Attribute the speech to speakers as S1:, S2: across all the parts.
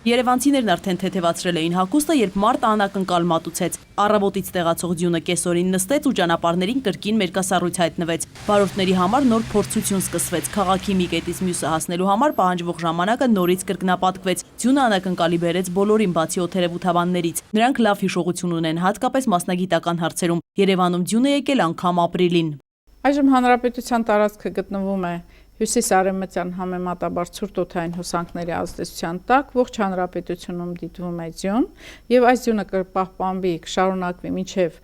S1: Երևանցիներն արդեն թեթևացրել էին հագուստը, երբ մարտը անակնկալ մատուցեց։ Առավոտից տեղացող ձյունը կեսօրին նստեց ու ճանապարհներին կրկին մերկասառույց հայտնվեց։ Վարորդների համար նոր փորձություն սկսվեց։ Քաղաքի մի կետից մյուսը հասնելու համար պահանջվող ժամանակը նորից կրկնապատկվեց։ Ձյունը անակնկալի բերեց բոլորին, բացի օթերևութաբաններից։ Նրանք լավ հիշողություն ունեն, հատկապես մասնագիտական հարցերում։ Երևանում ձյուն է եկել անգամ ապրիլին։
S2: Այժմ հանրապետության տարածքը գտնվում է հյուսիս-արևմտյան համեմատաբար ցուրտ օդային հոսանքների ազդեցության տակ, ողջ հանրապետությունում դիտվում է ձյուն, եւ այս ձյունը կպահպանվի, կշարունակվի մինչեւ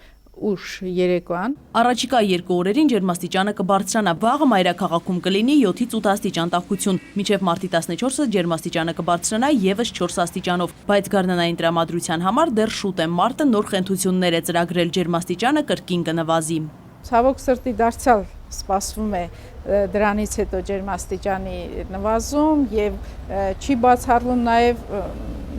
S2: ուշ երեկոյան։
S1: Առաջիկա 2 օրերին ջերմաստիճանը կբարձրանա, վաղը մայրաքաղաքում կլինի 7-ից 8 աստիճան տաքություն, մինչև մարտի 14-ը ջերմաստիճանը կբարձրանա եւս 4 աստիճանով, բայց գարնանային տրամադրության համար դեռ շուտ է, մարտը նոր խենթություններ է ծրագրել, ջերմաստիճանը կրկին կնվազի։
S2: Ցավոք սրտի դարձյալ սպասվում է դրանից հետո ջերմաստիճանի նվազում եւ չի բացառվում նաեւ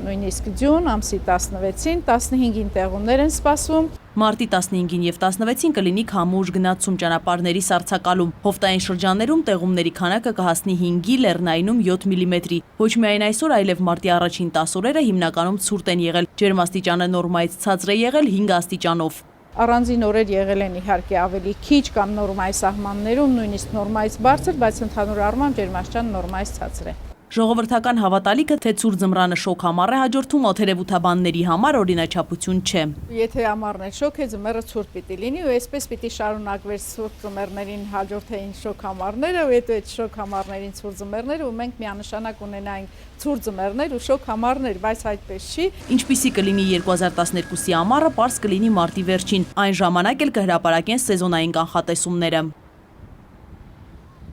S2: նույնիսկ ձյուն ամսի 16-ին, 15-ին տեղումներ են սպասվում։
S1: Մարտի 15-ին եւ 16-ին կլինի քամուշ գնացում ճանապարհների սառցակալում։ Հովտային շրջաններում տեղումների քանակը կհասնի 5-ի, Լեռնայինում 7 մմ։ Ոչ միայն այսօր, այլև մարտի առաջին 10 օրերը հիմնականում ցուրտ են եղել։ Ջերմաստիճանը նորմայից ցածր է եղել 5 աստիճանով։
S2: Առանձին օրեր եղել են իհարկե ավելի քիչ կամ նորմայի սահմաններում, նույնիսկ նորմայից բարձր, բայց ընդհանուր առմամբ ջերմաստիճանը նորմայից ցածր է։
S1: Ժողովրդական հավատալիքը, թե ցուրտ ձմռանը շոկ ամառ է հաջորդում, օթերևութաբանների համար օրինաչափություն չէ։
S2: Եթե ամառն է շոկ է, ձմեռը ցուրտ պիտի լինի ու այսպես պիտի շարունակվեր ցուրտ ձմեռներին հաջորդեին շոկ ամառները, ու հետո այդ շոկ ամառներին ցուրտ ձմեռները, ու մենք միանշանակ ունենայինք ցուրտ ձմեռներ ու շոկ ամառներ, բայց այդպես չի։
S1: Ինչպիսի կլինի 2012-ի ամառը, պարզ կլինի մարտի վերջին։ Այն ժամանակ էլ կհրապարակեն սեզոնային կանխատեսումները։